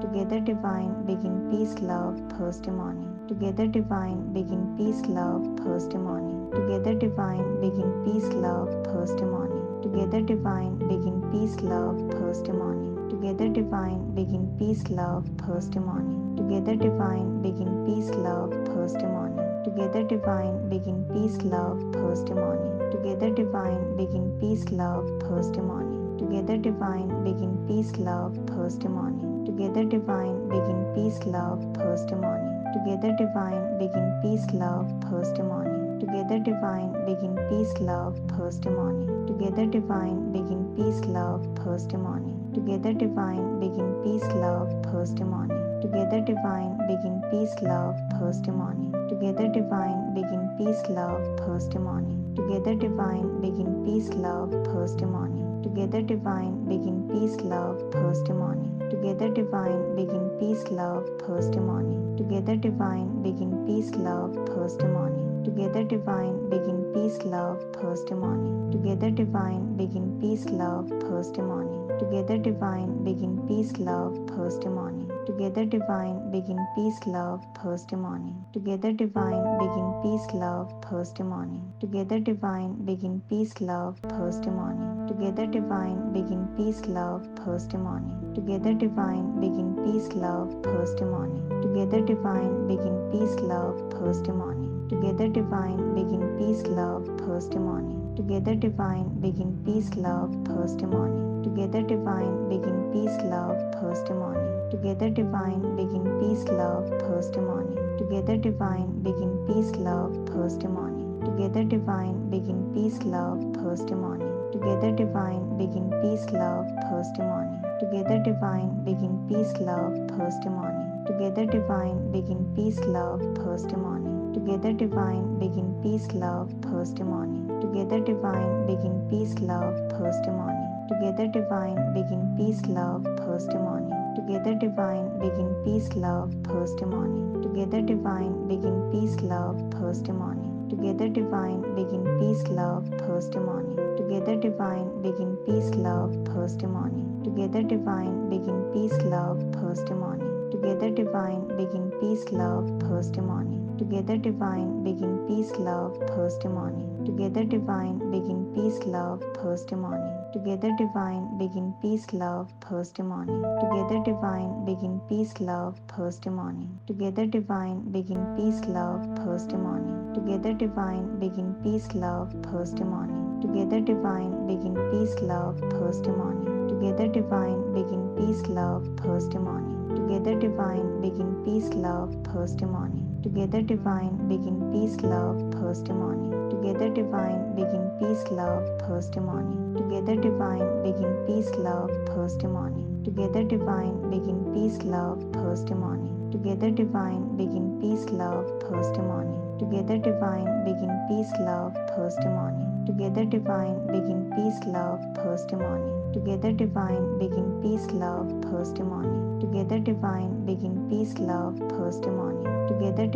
Together divine, begin peace, love, Thursday morning. Together divine, begin peace, love, Thursday morning. Together divine, begin peace, love, Thursday morning. Together divine, begin peace, love, Thursday morning. Together divine, begin peace, love, Thursday morning. Together divine, begin peace, love, Thursday morning. Together divine, begin peace, love, Thursday morning. Together divine, begin peace, love, Thursday morning. Together divine, begin peace, love, Thursday morning. Together divine, begin peace, love, Thursday morning. Together divine, begin peace, love, Thursday morning. Together divine, begin peace, love, Thursday morning. Together divine, begin peace, love, Thursday morning. Together divine, begin peace, love, Thursday morning. Together divine, begin peace, love, Thursday morning. Together divine, begin peace, love, Thursday morning. Together divine, begin peace, love, Thursday morning. Together divine, begin peace, love, Thursday morning. Together divine, begin peace, love, Thursday morning. Together divine, begin peace, love, Thursday morning. Together divine, begin peace, love, Thursday morning. Together divine, begin peace, love, Thursday morning. Together divine, begin peace, love, Thursday morning. Together divine, begin peace, love, Thursday morning. Together divine, begin peace, love, Thursday morning. Together divine, begin peace, love, Thursday morning. Together divine, begin peace, love, Thursday morning. Together divine, begin peace, love, Thursday morning. Together divine, begin peace, love, Thursday morning. Together divine, begin peace, love, Thursday morning. Together divine, begin peace, love, Thursday morning. Together divine, begin peace, love, Thursday morning. Together divine, begin peace, love, Thursday morning. Together divine, begin peace, love, Thursday morning. Together divine, begin peace, love, Thursday morning. Together divine, begin peace, love, Thursday morning. Together divine, begin peace, love, Thursday morning. Together divine, begin peace, love, Thursday morning. Together divine, begin peace, love, Thursday morning. Together divine, begin peace, love, Thursday morning. Together divine, begin peace, love, Thursday morning. Together divine, begin peace, love, Thursday morning. Together divine, begin peace, love, Thursday morning. Together divine, begin peace, love, Thursday morning. Together divine, begin peace, love, Thursday morning. Together divine, begin peace, love, Thursday morning. Together divine, begin peace, love, Thursday morning. Together divine, begin peace, love, Thursday morning. Together divine, begin peace, love, Thursday morning. Together divine, begin peace, love, Thursday morning. Together divine, begin peace, love, Thursday morning. Together divine, begin peace, love, Thursday morning. Together divine, begin peace, love, Thursday morning. Together divine, begin peace, love, Thursday morning. Together divine, begin peace, love, Thursday morning. Together divine, begin peace, love, Thursday morning. Together divine, begin peace, love, Thursday morning. Together divine, begin peace, love, Thursday morning. Together divine, begin peace, love, Thursday morning. Together divine, begin peace, love, Thursday morning. Together divine, begin peace, love, Thursday morning. Together divine, begin peace, love, Thursday morning. Together divine, begin peace, love, Thursday morning. Together divine, begin peace, love, Thursday morning. Together divine, begin peace, love, Thursday morning. Together divine, begin peace, love, Thursday morning. Together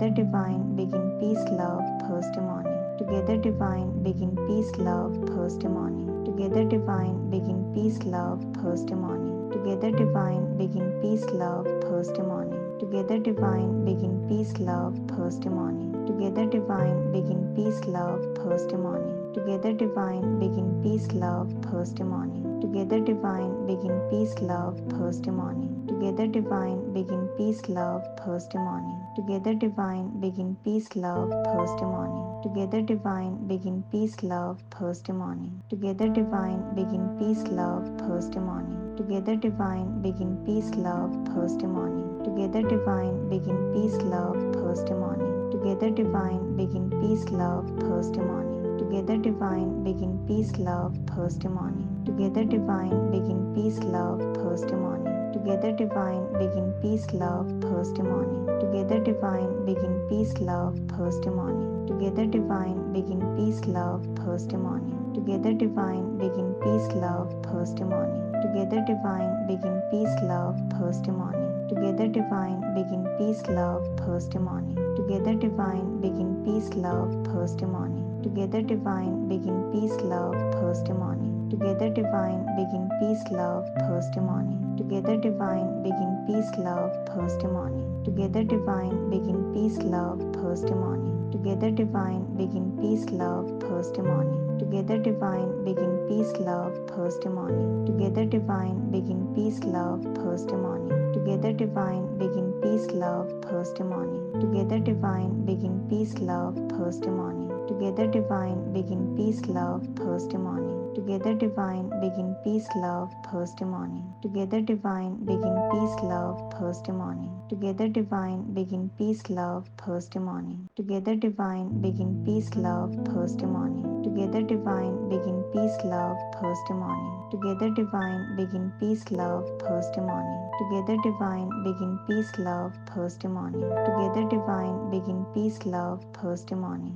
divine, begin peace, love, Thursday morning. Together divine, begin peace, love, Thursday morning. Together divine, begin peace, love, Thursday morning. Together divine, begin peace, love, Thursday morning. Together divine, begin peace, love, Thursday morning. Together divine, begin peace, love, Thursday morning. Together divine, begin peace, love, Thursday morning. Together divine, begin peace, love, Thursday morning. Together divine, begin peace, love, Thursday morning. Together divine, begin peace, love, Thursday morning. Together divine, begin peace, love, Thursday morning. Together divine, begin peace, love, Thursday morning. Together divine, begin peace, love, Thursday morning. Together divine, begin peace, love, Thursday morning. Together divine, begin peace, love, Thursday morning. Together divine, begin peace, love, Thursday morning. Together divine, begin peace, love, Thursday morning. Together divine, begin peace, love, Thursday morning. Together divine, begin peace, love, Thursday morning. Together divine, begin peace, love, Thursday morning. Together divine, begin peace, love, Thursday morning. Together divine, begin peace, love, Thursday morning. Together divine, begin peace, love, Thursday morning. Together divine, begin peace, love, Thursday morning. Together divine, begin peace, love, Thursday morning. Together divine, begin peace, love, Thursday morning. Together divine, begin peace, love, Thursday morning. Together divine, begin peace, love, Thursday morning. Together divine, begin peace, love, Thursday morning. Together divine, begin peace, love, Thursday morning. Together divine, begin peace, love, Thursday morning. Together divine, begin peace, love, Thursday morning. Together divine, begin peace, love, Thursday morning. Together divine, begin peace, love, Thursday morning. Together divine, begin peace, love, Thursday morning. Together divine, begin peace, love, Thursday morning. Together divine, begin peace, love, Thursday morning. Together divine, begin peace, love, Thursday morning. Together divine, begin peace, love, Thursday morning. Together divine, begin peace, love, Thursday morning. Together divine, begin peace, love, Thursday morning. Together divine, begin peace, love, Thursday morning.